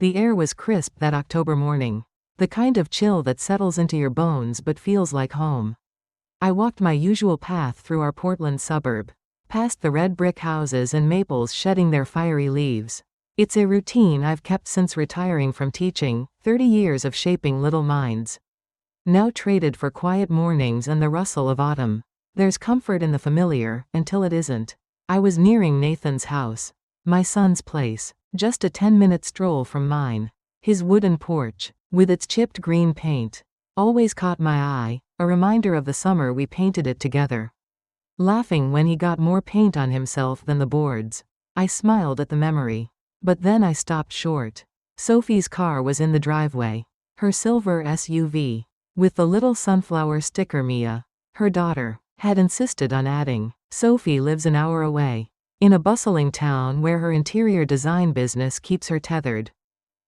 The air was crisp that October morning. The kind of chill that settles into your bones but feels like home. I walked my usual path through our Portland suburb, past the red brick houses and maples shedding their fiery leaves. It's a routine I've kept since retiring from teaching, 30 years of shaping little minds. Now traded for quiet mornings and the rustle of autumn. There's comfort in the familiar, until it isn't. I was nearing Nathan's house. My son's place. Just a 10-minute stroll from mine. His wooden porch, with its chipped green paint, always caught my eye, a reminder of the summer we painted it together. Laughing when he got more paint on himself than the boards. I smiled at the memory. But then I stopped short. Sophie's car was in the driveway. Her silver SUV. With the little sunflower sticker Mia, her daughter, had insisted on adding. Sophie lives an hour away. In a bustling town where her interior design business keeps her tethered.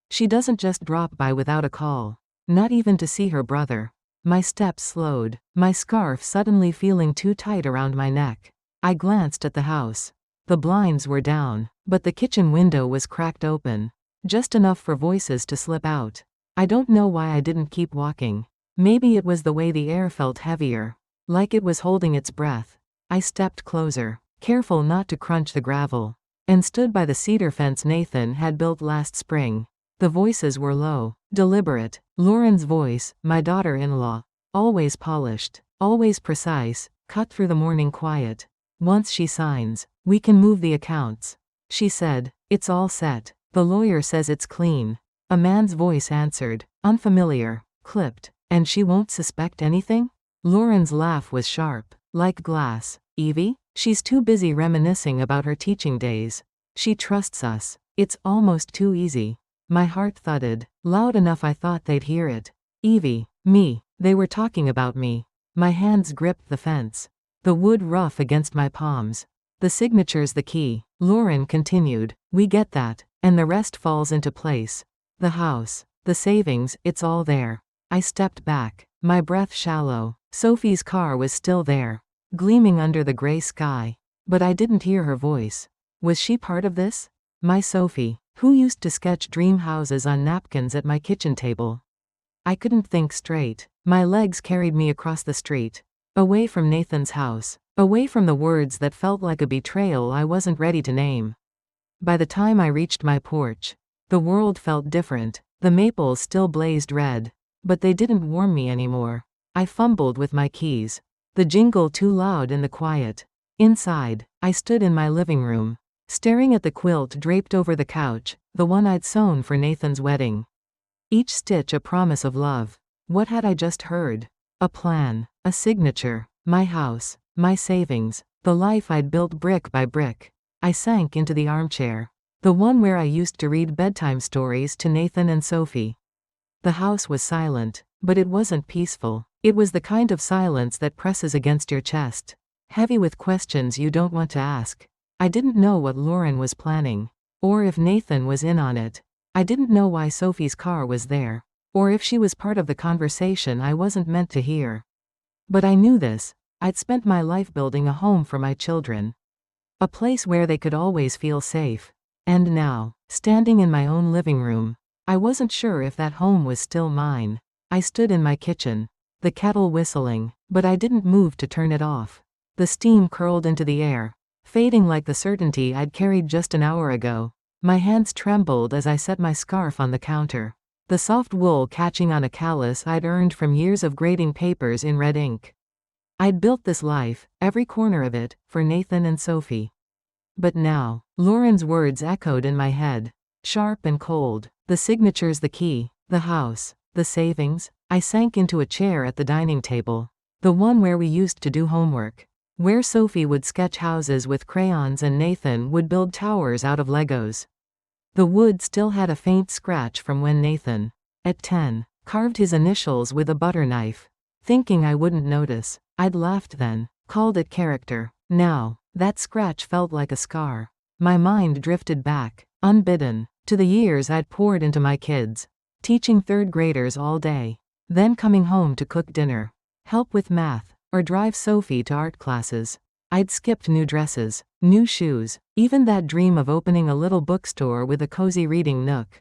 She doesn't just drop by without a call. Not even to see her brother. My steps slowed, my scarf suddenly feeling too tight around my neck. I glanced at the house. The blinds were down, but the kitchen window was cracked open. Just enough for voices to slip out. I don't know why I didn't keep walking. Maybe it was the way the air felt heavier. Like it was holding its breath. I stepped closer, careful not to crunch the gravel, and stood by the cedar fence Nathan had built last spring. The voices were low, deliberate. Lauren's voice, my daughter-in-law, always polished, always precise, cut through the morning quiet. Once she signs, we can move the accounts. She said, it's all set. The lawyer says it's clean. A man's voice answered, unfamiliar, clipped, and she won't suspect anything? Lauren's laugh was sharp, like glass. Evie? She's too busy reminiscing about her teaching days. She trusts us. It's almost too easy. My heart thudded, loud enough I thought they'd hear it. Evie, me, they were talking about me. My hands gripped the fence. The wood rough against my palms. The signature's the key. Lauren continued, we get that, and the rest falls into place. The house, the savings, it's all there. I stepped back, my breath shallow. Sophie's car was still there, gleaming under the gray sky. But I didn't hear her voice. Was she part of this? My Sophie, who used to sketch dream houses on napkins at my kitchen table. I couldn't think straight. My legs carried me across the street. Away from Nathan's house. Away from the words that felt like a betrayal I wasn't ready to name. By the time I reached my porch, the world felt different. The maples still blazed red. But they didn't warm me anymore. I fumbled with my keys. The jingle too loud in the quiet. Inside, I stood in my living room, staring at the quilt draped over the couch, the one I'd sewn for Nathan's wedding. Each stitch a promise of love. What had I just heard? A plan, a signature, my house, my savings, the life I'd built brick by brick. I sank into the armchair. The one where I used to read bedtime stories to Nathan and Sophie. The house was silent, but it wasn't peaceful. It was the kind of silence that presses against your chest. Heavy with questions you don't want to ask. I didn't know what Lauren was planning. Or if Nathan was in on it. I didn't know why Sophie's car was there. Or if she was part of the conversation I wasn't meant to hear. But I knew this. I'd spent my life building a home for my children. A place where they could always feel safe. And now, standing in my own living room, I wasn't sure if that home was still mine. I stood in my kitchen. The kettle whistling, but I didn't move to turn it off. The steam curled into the air, fading like the certainty I'd carried just an hour ago. My hands trembled as I set my scarf on the counter. The soft wool catching on a callus I'd earned from years of grading papers in red ink. I'd built this life, every corner of it, for Nathan and Sophie. But now, Lauren's words echoed in my head. Sharp and cold. The signature's the key. The house. The savings. I sank into a chair at the dining table. The one where we used to do homework. Where Sophie would sketch houses with crayons and Nathan would build towers out of Legos. The wood still had a faint scratch from when Nathan, at 10, carved his initials with a butter knife. Thinking I wouldn't notice, I'd laughed then, called it character. Now, that scratch felt like a scar. My mind drifted back, unbidden, to the years I'd poured into my kids. Teaching third graders all day. Then coming home to cook dinner, help with math, or drive Sophie to art classes. I'd skipped new dresses, new shoes, even that dream of opening a little bookstore with a cozy reading nook.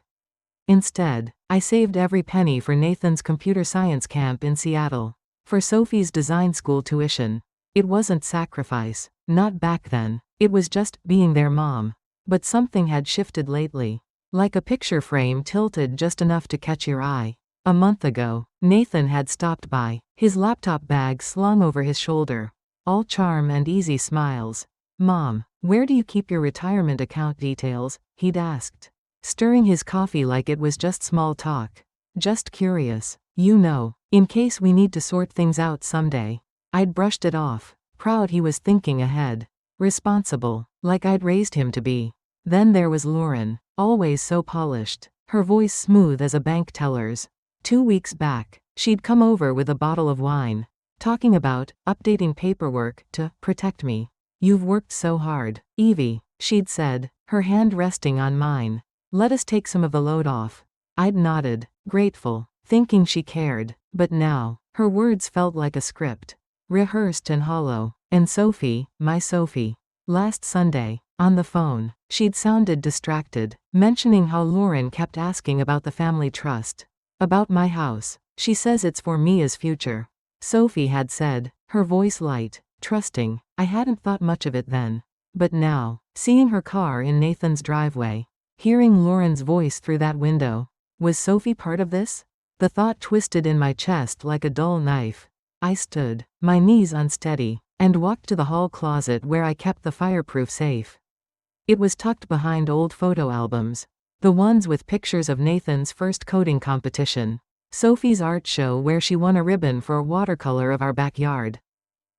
Instead, I saved every penny for Nathan's computer science camp in Seattle. For Sophie's design school tuition. It wasn't sacrifice. Not back then. It was just being their mom. But something had shifted lately. Like a picture frame tilted just enough to catch your eye. A month ago, Nathan had stopped by, his laptop bag slung over his shoulder. All charm and easy smiles. "Mom, where do you keep your retirement account details?" he'd asked. Stirring his coffee like it was just small talk. "Just curious. You know, in case we need to sort things out someday." I'd brushed it off, proud he was thinking ahead. Responsible, like I'd raised him to be. Then there was Lauren, always so polished, her voice smooth as a bank teller's. 2 weeks back, she'd come over with a bottle of wine, talking about updating paperwork to protect me. "You've worked so hard, Evie," she'd said, her hand resting on mine. "Let us take some of the load off." I'd nodded, grateful, thinking she cared, but now, her words felt like a script. Rehearsed and hollow. "And Sophie, my Sophie." Last Sunday, on the phone, she'd sounded distracted, mentioning how Lauren kept asking about the family trust. About my house. "She says it's for Mia's future," Sophie had said, her voice light, trusting. I hadn't thought much of it then. But now, seeing her car in Nathan's driveway, hearing Lauren's voice through that window, was Sophie part of this? The thought twisted in my chest like a dull knife. I stood, my knees unsteady, and walked to the hall closet where I kept the fireproof safe. It was tucked behind old photo albums. The ones with pictures of Nathan's first coding competition. Sophie's art show where she won a ribbon for a watercolor of our backyard.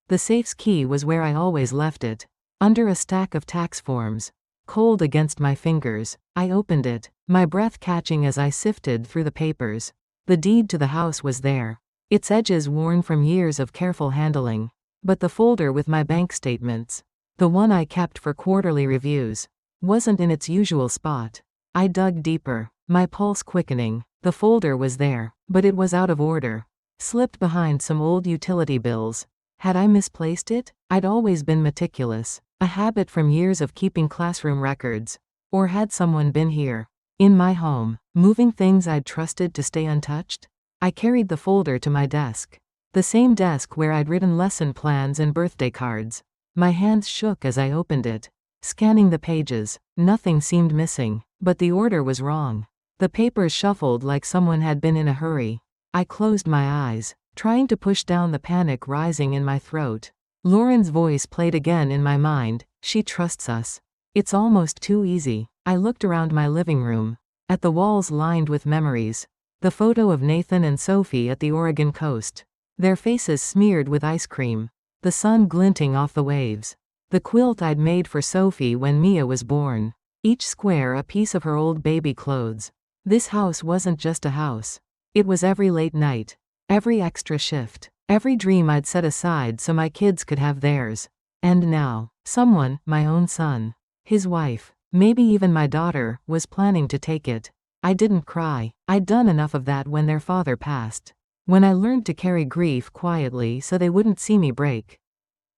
The safe's key was where I always left it. Under a stack of tax forms. Cold against my fingers, I opened it, my breath catching as I sifted through the papers. The deed to the house was there. Its edges worn from years of careful handling. But the folder with my bank statements, the one I kept for quarterly reviews, wasn't in its usual spot. I dug deeper, my pulse quickening. The folder was there, but it was out of order. Slipped behind some old utility bills. Had I misplaced it? I'd always been meticulous, a habit from years of keeping classroom records. Or had someone been here, in my home, moving things I'd trusted to stay untouched? I carried the folder to my desk. The same desk where I'd written lesson plans and birthday cards. My hands shook as I opened it. Scanning the pages, nothing seemed missing, but the order was wrong. The papers shuffled like someone had been in a hurry. I closed my eyes, trying to push down the panic rising in my throat. Lauren's voice played again in my mind. "She trusts us. It's almost too easy." I looked around my living room. At the walls lined with memories. The photo of Nathan and Sophie at the Oregon coast. Their faces smeared with ice cream. The sun glinting off the waves. The quilt I'd made for Sophie when Mia was born. Each square a piece of her old baby clothes. This house wasn't just a house. It was every late night. Every extra shift. Every dream I'd set aside so my kids could have theirs. And now, someone, my own son, his wife, maybe even my daughter, was planning to take it. I didn't cry. I'd done enough of that when their father passed. When I learned to carry grief quietly so they wouldn't see me break.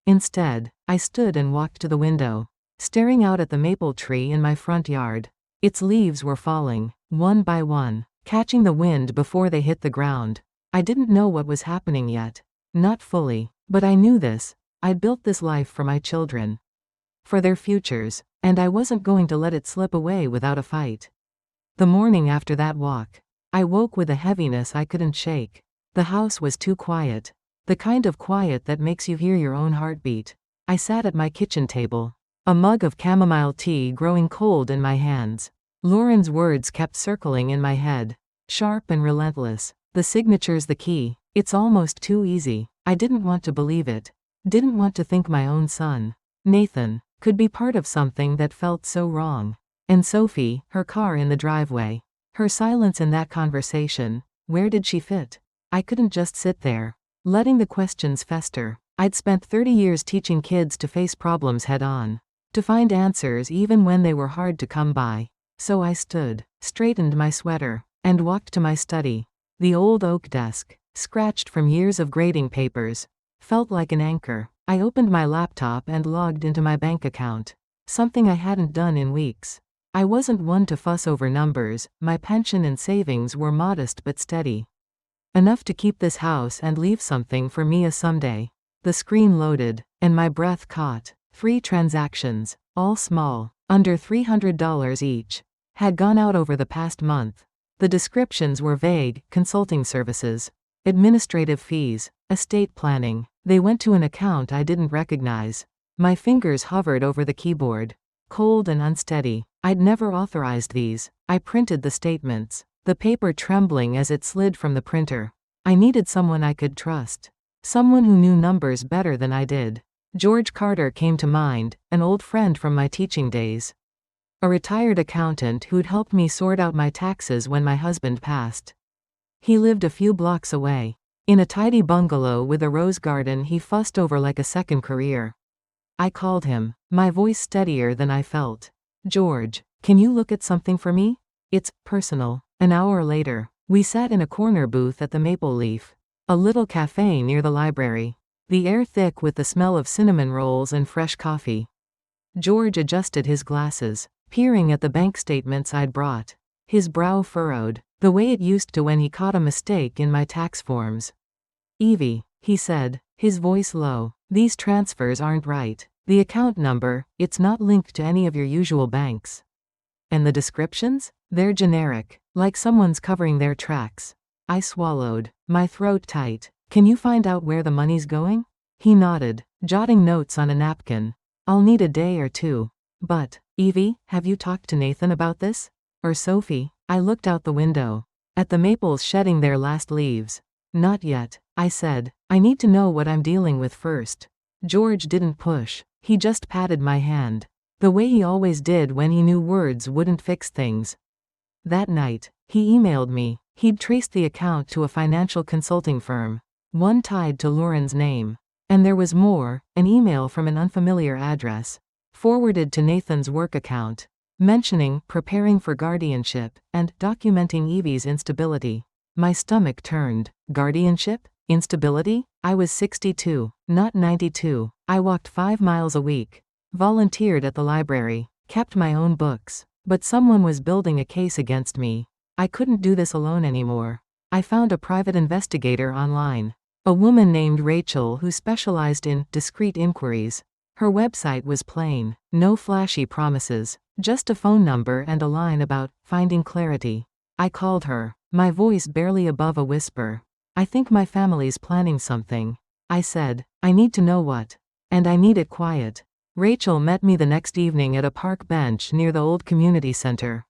Instead, I stood and walked to the window, staring out at the maple tree in my front yard. Its leaves were falling, one by one, catching the wind before they hit the ground. I didn't know what was happening yet. Not fully, but I knew this. I'd built this life for my children. For their futures, and I wasn't going to let it slip away without a fight. The morning after that walk, I woke with a heaviness I couldn't shake. The house was too quiet. The kind of quiet that makes you hear your own heartbeat. I sat at my kitchen table, a mug of chamomile tea growing cold in my hands. Lauren's words kept circling in my head, sharp and relentless. "The signature's the key. It's almost too easy." I didn't want to believe it. Didn't want to think my own son, Nathan, could be part of something that felt so wrong. And Sophie, her car in the driveway. Her silence in that conversation. Where did she fit? I couldn't just sit there, letting the questions fester. I'd spent 30 years teaching kids to face problems head on, to find answers even when they were hard to come by. So I stood, straightened my sweater, and walked to my study. The old oak desk, scratched from years of grading papers, felt like an anchor. I opened my laptop and logged into my bank account, something I hadn't done in weeks. I wasn't one to fuss over numbers, my pension and savings were modest but steady. Enough to keep this house and leave something for Mia someday. The screen loaded, and my breath caught. 3 transactions, all small, under $300 each, had gone out over the past month. The descriptions were vague: consulting services, administrative fees, estate planning. They went to an account I didn't recognize. My fingers hovered over the keyboard, cold and unsteady. I'd never authorized these. I printed the statements, the paper trembling as it slid from the printer. I needed someone I could trust. Someone who knew numbers better than I did. George Carter came to mind, an old friend from my teaching days. A retired accountant who'd helped me sort out my taxes when my husband passed. He lived a few blocks away, in a tidy bungalow with a rose garden he fussed over like a second career. I called him, my voice steadier than I felt. "George, can you look at something for me? It's personal." An hour later, we sat in a corner booth at the Maple Leaf, a little cafe near the library, the air thick with the smell of cinnamon rolls and fresh coffee. George adjusted his glasses, peering at the bank statements I'd brought. His brow furrowed, the way it used to when he caught a mistake in my tax forms. "Evie," he said, his voice low, "these transfers aren't right. The account number, it's not linked to any of your usual banks. And the descriptions? They're generic, like someone's covering their tracks." I swallowed, my throat tight. "Can you find out where the money's going?" He nodded, jotting notes on a napkin. "I'll need a day or two. But, Evie, have you talked to Nathan about this? Or Sophie?" I looked out the window, at the maples shedding their last leaves. "Not yet," I said. "I need to know what I'm dealing with first." George didn't push, he just patted my hand, the way he always did when he knew words wouldn't fix things. That night, he emailed me. He'd traced the account to a financial consulting firm, one tied to Lauren's name. And there was more, an email from an unfamiliar address, forwarded to Nathan's work account, mentioning preparing for guardianship and documenting Evie's instability. My stomach turned. Guardianship? Instability? I was 62, not 92. I walked 5 miles a week, volunteered at the library, kept my own books. But someone was building a case against me. I couldn't do this alone anymore. I found a private investigator online, a woman named Rachel who specialized in discreet inquiries. Her website was plain, no flashy promises, just a phone number and a line about finding clarity. I called her, my voice barely above a whisper. "I think my family's planning something," I said. "I need to know what. And I need it quiet." Rachel met me the next evening at a park bench near the old community center.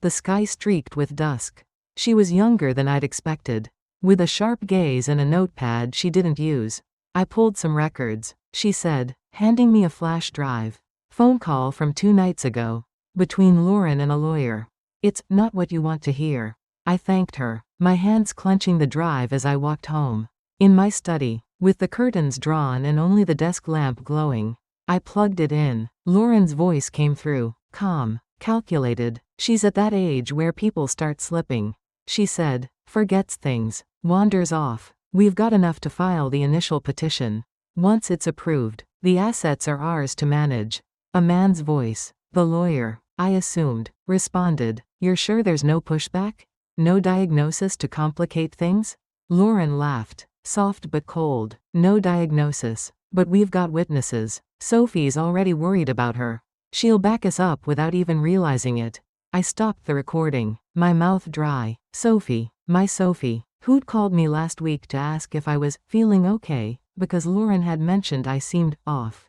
The sky streaked with dusk. She was younger than I'd expected, with a sharp gaze and a notepad she didn't use. "I pulled some records," she said, handing me a flash drive. "Phone call from 2 nights ago. Between Lauren and a lawyer. It's not what you want to hear." I thanked her, my hands clenching the drive as I walked home. In my study, with the curtains drawn and only the desk lamp glowing, I plugged it in. Lauren's voice came through, calm, calculated. "She's at that age where people start slipping," she said. "Forgets things, wanders off. We've got enough to file the initial petition. Once it's approved, the assets are ours to manage." A man's voice, the lawyer, I assumed, responded. "You're sure there's no pushback? No diagnosis to complicate things?" Lauren laughed, soft but cold. "No diagnosis, but we've got witnesses. Sophie's already worried about her. She'll back us up without even realizing it." I stopped the recording, my mouth dry. Sophie, my Sophie, who'd called me last week to ask if I was feeling okay, because Lauren had mentioned I seemed off.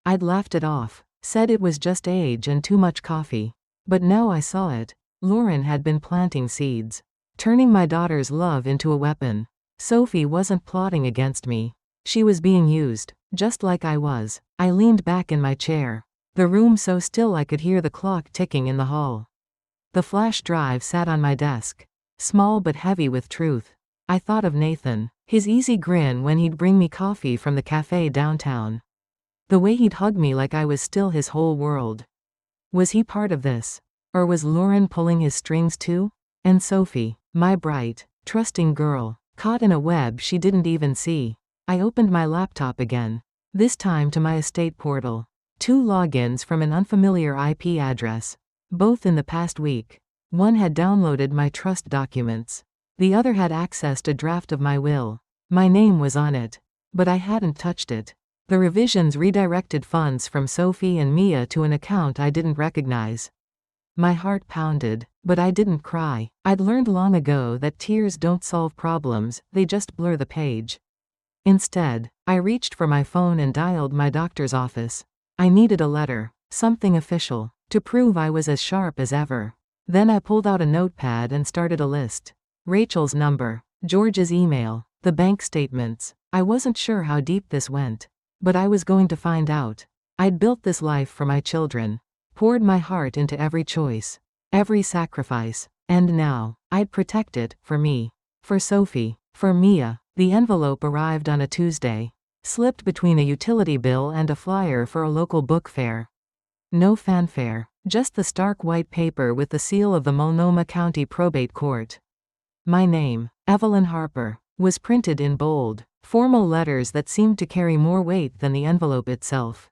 I'd laughed it off, said it was just age and too much coffee. But now I saw it. Lauren had been planting seeds, turning my daughter's love into a weapon. Sophie wasn't plotting against me. She was being used, just like I was. I leaned back in my chair, the room so still I could hear the clock ticking in the hall. The flash drive sat on my desk, small but heavy with truth. I thought of Nathan, his easy grin when he'd bring me coffee from the cafe downtown. The way he'd hug me like I was still his whole world. Was he part of this? Or was Lauren pulling his strings too? And Sophie, my bright, trusting girl, caught in a web she didn't even see. I opened my laptop again, this time to my estate portal. 2 logins from an unfamiliar IP address. both in the past week. One had downloaded my trust documents. The other had accessed a draft of my will. My name was on it. But I hadn't touched it. The revisions redirected funds from Sophie and Mia to an account I didn't recognize. My heart pounded, but I didn't cry. I'd learned long ago that tears don't solve problems, they just blur the page. Instead, I reached for my phone and dialed my doctor's office. I needed a letter, something official, to prove I was as sharp as ever. Then I pulled out a notepad and started a list. Rachel's number, George's email, the bank statements. I wasn't sure how deep this went. But I was going to find out. I'd built this life for my children. Poured my heart into every choice. Every sacrifice. And now, I'd protect it, for me. For Sophie. For Mia. The envelope arrived on a Tuesday. Slipped between a utility bill and a flyer for a local book fair. No fanfare. Just the stark white paper with the seal of the Multnomah County Probate Court. My name, Evelyn Harper, was printed in bold, formal letters that seemed to carry more weight than the envelope itself.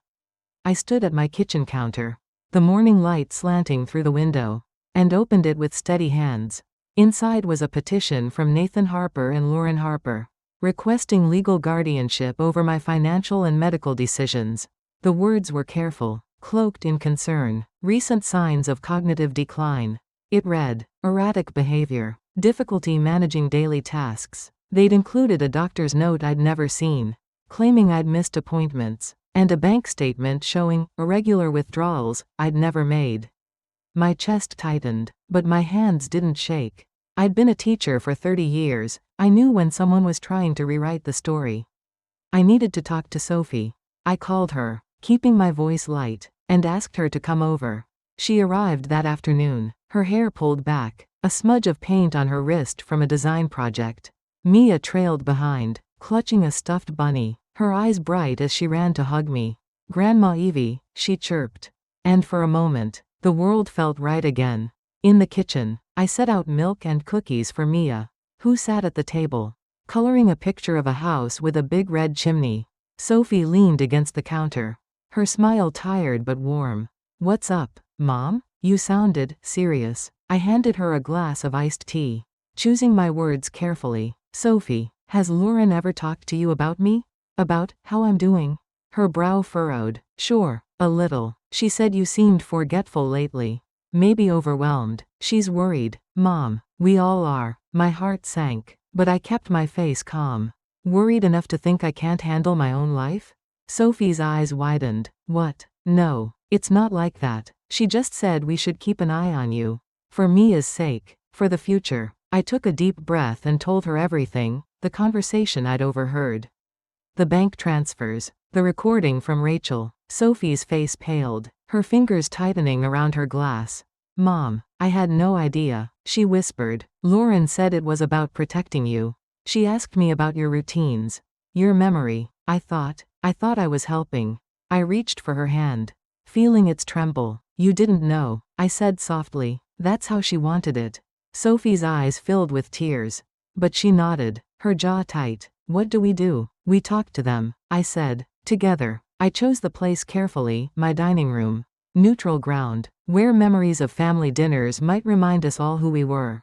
I stood at my kitchen counter, the morning light slanting through the window, and opened it with steady hands. Inside was a petition from Nathan Harper and Lauren Harper, requesting legal guardianship over my financial and medical decisions. The words were careful, cloaked in concern, recent signs of cognitive decline. It read, erratic behavior, difficulty managing daily tasks. They'd included a doctor's note I'd never seen, claiming I'd missed appointments, and a bank statement showing irregular withdrawals I'd never made. My chest tightened, but my hands didn't shake. I'd been a teacher for 30 years, I knew when someone was trying to rewrite the story. I needed to talk to Sophie. I called her, keeping my voice light, and asked her to come over. She arrived that afternoon, her hair pulled back, a smudge of paint on her wrist from a design project. Mia trailed behind, clutching a stuffed bunny, her eyes bright as she ran to hug me. Grandma Evie, she chirped. And for a moment, the world felt right again. In the kitchen, I set out milk and cookies for Mia, who sat at the table, coloring a picture of a house with a big red chimney. Sophie leaned against the counter, her smile tired but warm. What's up, Mom? You sounded serious. I handed her a glass of iced tea, choosing my words carefully. Sophie, has Lauren ever talked to you about me? About how I'm doing? Her brow furrowed. Sure, a little. She said you seemed forgetful lately. Maybe overwhelmed. She's worried. Mom, we all are. My heart sank, but I kept my face calm. Worried enough to think I can't handle my own life? Sophie's eyes widened. What? No, it's not like that. She just said we should keep an eye on you. For Mia's sake. For the future. I took a deep breath and told her everything, the conversation I'd overheard. The bank transfers. The recording from Rachel. Sophie's face paled, her fingers tightening around her glass. Mom, I had no idea, she whispered. Lauren said it was about protecting you. She asked me about your routines. Your memory. I thought I was helping. I reached for her hand, feeling its tremble. You didn't know, I said softly. That's how she wanted it. Sophie's eyes filled with tears. But she nodded, her jaw tight. What do? We talked to them, I said. Together. I chose the place carefully, my dining room. Neutral ground, where memories of family dinners might remind us all who we were.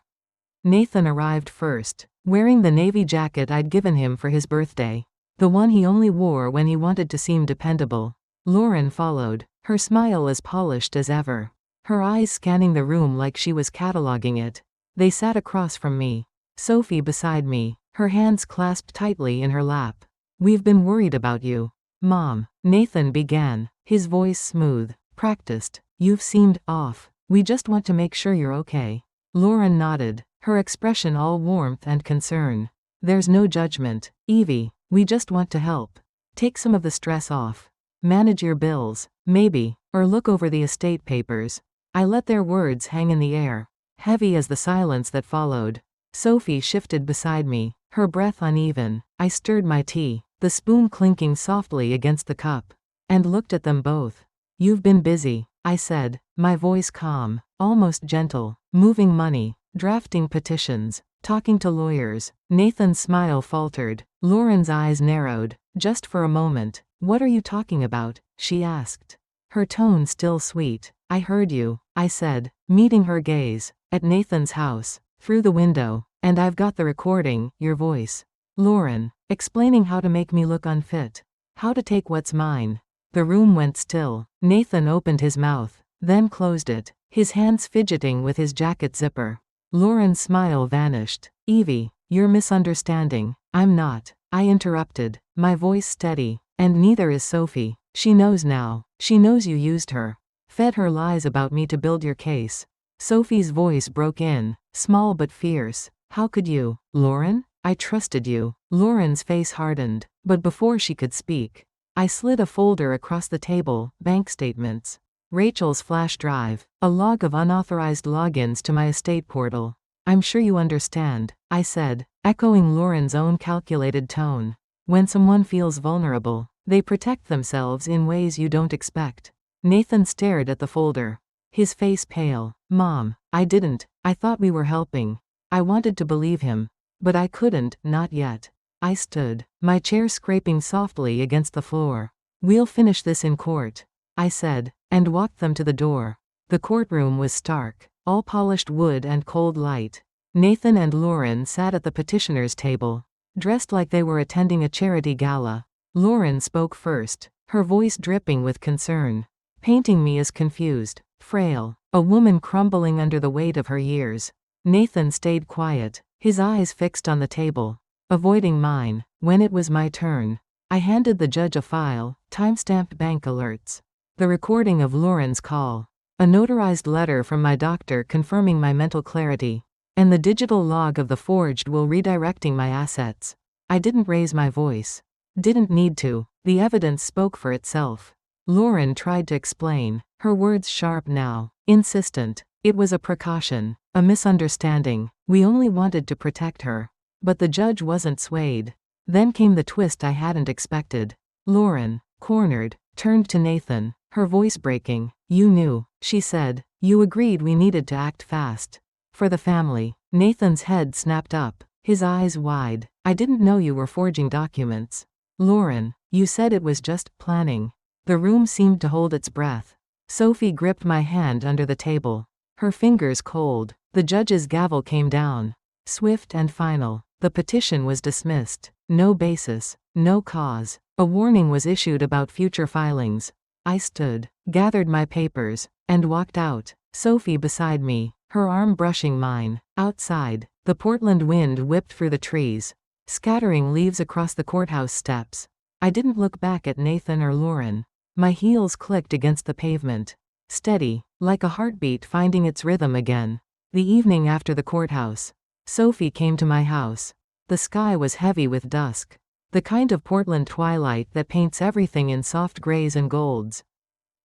Nathan arrived first, wearing the navy jacket I'd given him for his birthday. The one he only wore when he wanted to seem dependable. Lauren followed, her smile as polished as ever. Her eyes scanning the room like she was cataloging it. They sat across from me. Sophie beside me, her hands clasped tightly in her lap. We've been worried about you. Mom, Nathan began, his voice smooth, practiced. You've seemed off. We just want to make sure you're okay. Lauren nodded, her expression all warmth and concern. There's no judgment, Evie. We just want to help. Take some of the stress off. Manage your bills, maybe, or look over the estate papers. I let their words hang in the air, heavy as the silence that followed. Sophie shifted beside me, her breath uneven. I stirred my tea, the spoon clinking softly against the cup, and looked at them both. You've been busy, I said, my voice calm, almost gentle, moving money, drafting petitions, talking to lawyers. Nathan's smile faltered, Lauren's eyes narrowed, just for a moment. What are you talking about? She asked, her tone still sweet. I heard you, I said, meeting her gaze. At Nathan's house. Through the window. And I've got the recording, your voice. Lauren. Explaining how to make me look unfit. How to take what's mine. The room went still. Nathan opened his mouth. Then closed it. His hands fidgeting with his jacket zipper. Lauren's smile vanished. Evie, you're misunderstanding. I'm not. I interrupted. My voice steady. And neither is Sophie. She knows now. She knows you used her. Fed her lies about me to build your case. Sophie's voice broke in. Small but fierce. How could you? Lauren? I trusted you. Lauren's face hardened. But before she could speak, I slid a folder across the table. Bank statements. Rachel's flash drive. A log of unauthorized logins to my estate portal. I'm sure you understand, I said, echoing Lauren's own calculated tone. When someone feels vulnerable, they protect themselves in ways you don't expect. Nathan stared at the folder. His face pale. Mom, I didn't. I thought we were helping. I wanted to believe him. But I couldn't, not yet. I stood, my chair scraping softly against the floor. We'll finish this in court, I said, and walked them to the door. The courtroom was stark, all polished wood and cold light. Nathan and Lauren sat at the petitioner's table, dressed like they were attending a charity gala. Lauren spoke first, her voice dripping with concern, painting me as confused, frail, a woman crumbling under the weight of her years. Nathan stayed quiet, his eyes fixed on the table, avoiding mine. When it was my turn, I handed the judge a file, time-stamped bank alerts, the recording of Lauren's call, a notarized letter from my doctor confirming my mental clarity, and the digital log of the forged will redirecting my assets. I didn't raise my voice. Didn't need to. The evidence spoke for itself. Lauren tried to explain, her words sharp now, insistent. It was a precaution, a misunderstanding. We only wanted to protect her. But the judge wasn't swayed. Then came the twist I hadn't expected. Lauren, cornered, turned to Nathan, her voice breaking. You knew, she said. You agreed we needed to act fast. For the family. Nathan's head snapped up, his eyes wide. I didn't know you were forging documents. Lauren, you said it was just planning. The room seemed to hold its breath. Sophie gripped my hand under the table, her fingers cold. The judge's gavel came down. Swift and final. The petition was dismissed. No basis, no cause. A warning was issued about future filings. I stood, gathered my papers, and walked out, Sophie beside me, her arm brushing mine. Outside, the Portland wind whipped through the trees, scattering leaves across the courthouse steps. I didn't look back at Nathan or Lauren. My heels clicked against the pavement. Steady, like a heartbeat finding its rhythm again. The evening after the courthouse, Sophie came to my house. The sky was heavy with dusk. The kind of Portland twilight that paints everything in soft grays and golds.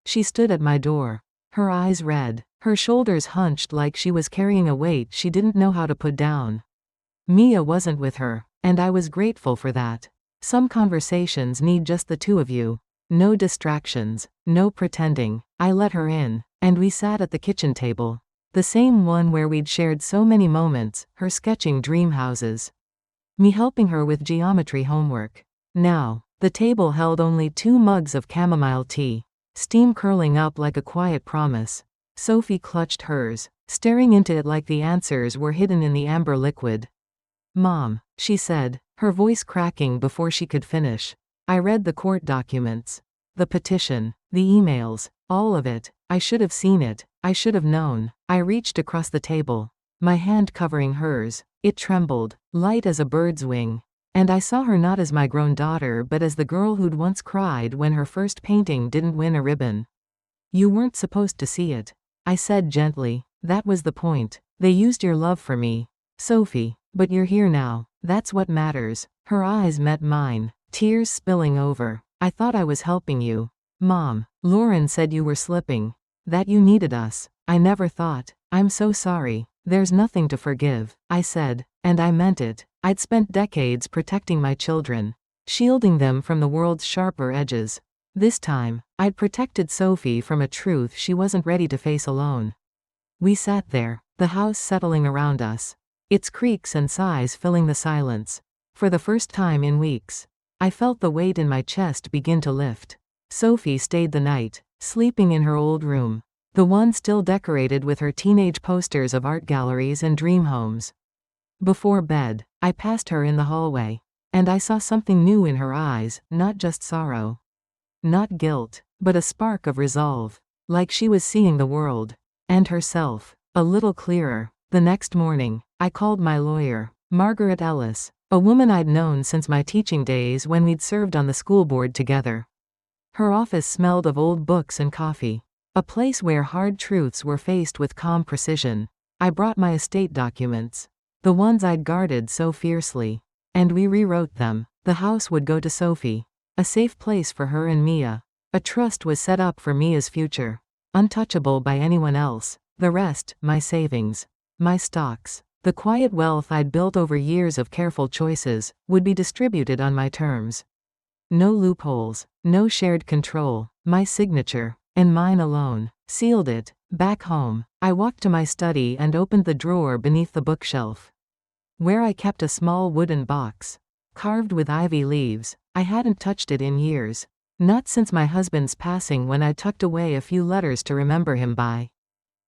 She stood at my door, her eyes red, her shoulders hunched like she was carrying a weight she didn't know how to put down. Mia wasn't with her, and I was grateful for that. Some conversations need just the two of you. No distractions, no pretending. I let her in, and we sat at the kitchen table. The same one where we'd shared so many moments, her sketching dream houses. Me helping her with geometry homework. Now, the table held only 2 mugs of chamomile tea, steam curling up like a quiet promise. Sophie clutched hers, staring into it like the answers were hidden in the amber liquid. Mom, she said, her voice cracking before she could finish. I read the court documents. The petition, the emails, all of it. I should have seen it. I should have known. I reached across the table, my hand covering hers. It trembled, light as a bird's wing. And I saw her not as my grown daughter but as the girl who'd once cried when her first painting didn't win a ribbon. You weren't supposed to see it, I said gently. That was the point. They used your love for me, Sophie. But you're here now. That's what matters. Her eyes met mine, tears spilling over. I thought I was helping you. Mom, Lauren said you were slipping. That you needed us. I never thought. I'm so sorry. There's nothing to forgive, I said, and I meant it. I'd spent decades protecting my children, shielding them from the world's sharper edges. This time, I'd protected Sophie from a truth she wasn't ready to face alone. We sat there, the house settling around us, its creaks and sighs filling the silence. For the first time in weeks, I felt the weight in my chest begin to lift. Sophie stayed the night, sleeping in her old room. The one still decorated with her teenage posters of art galleries and dream homes. Before bed, I passed her in the hallway. And I saw something new in her eyes, not just sorrow. Not guilt, but a spark of resolve. Like she was seeing the world. And herself. A little clearer. The next morning, I called my lawyer, Margaret Ellis, a woman I'd known since my teaching days when we'd served on the school board together. Her office smelled of old books and coffee. A place where hard truths were faced with calm precision. I brought my estate documents. The ones I'd guarded so fiercely. And we rewrote them. The house would go to Sophie. A safe place for her and Mia. A trust was set up for Mia's future. Untouchable by anyone else. The rest, my savings. My stocks. The quiet wealth I'd built over years of careful choices, would be distributed on my terms. No loopholes. No shared control. My signature. And mine alone. Sealed it. Back home, I walked to my study and opened the drawer beneath the bookshelf, where I kept a small wooden box, carved with ivy leaves. I hadn't touched it in years. Not since my husband's passing, when I tucked away a few letters to remember him by.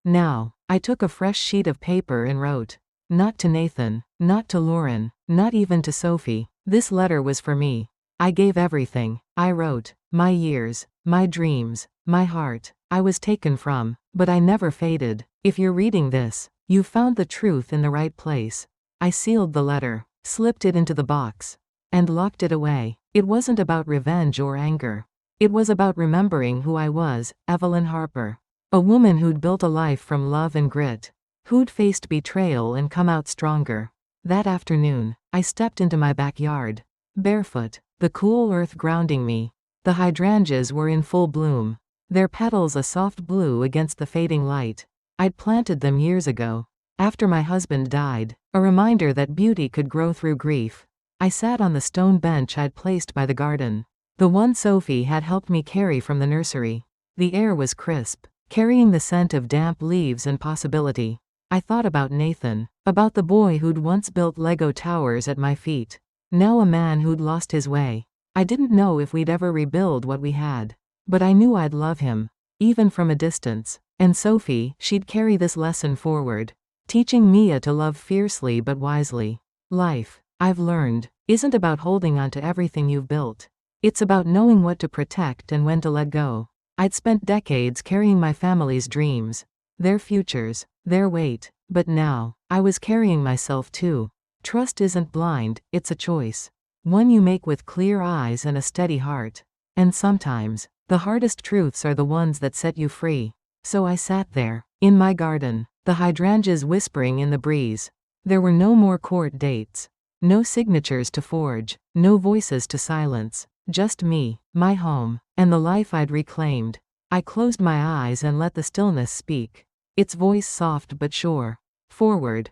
Now, I took a fresh sheet of paper and wrote. Not to Nathan, not to Lauren, not even to Sophie. This letter was for me. I gave everything. I wrote. My years, my dreams, my heart. I was taken from, but I never faded. If you're reading this, you found the truth in the right place. I sealed the letter, slipped it into the box, and locked it away. It wasn't about revenge or anger. It was about remembering who I was, Evelyn Harper. A woman who'd built a life from love and grit. Who'd faced betrayal and come out stronger. That afternoon, I stepped into my backyard. Barefoot, the cool earth grounding me. The hydrangeas were in full bloom. Their petals a soft blue against the fading light. I'd planted them years ago. After my husband died, a reminder that beauty could grow through grief. I sat on the stone bench I'd placed by the garden. The one Sophie had helped me carry from the nursery. The air was crisp, carrying the scent of damp leaves and possibility. I thought about Nathan, about the boy who'd once built Lego towers at my feet. Now a man who'd lost his way. I didn't know if we'd ever rebuild what we had. But I knew I'd love him, even from a distance. And Sophie, she'd carry this lesson forward. Teaching Mia to love fiercely but wisely. Life, I've learned, isn't about holding on to everything you've built. It's about knowing what to protect and when to let go. I'd spent decades carrying my family's dreams, their futures, their weight, but now, I was carrying myself too. Trust isn't blind, it's a choice. One you make with clear eyes and a steady heart. And sometimes, the hardest truths are the ones that set you free. So I sat there, in my garden, the hydrangeas whispering in the breeze. There were no more court dates. No signatures to forge, no voices to silence. Just me, my home, and the life I'd reclaimed. I closed my eyes and let the stillness speak. Its voice soft but sure. Forward.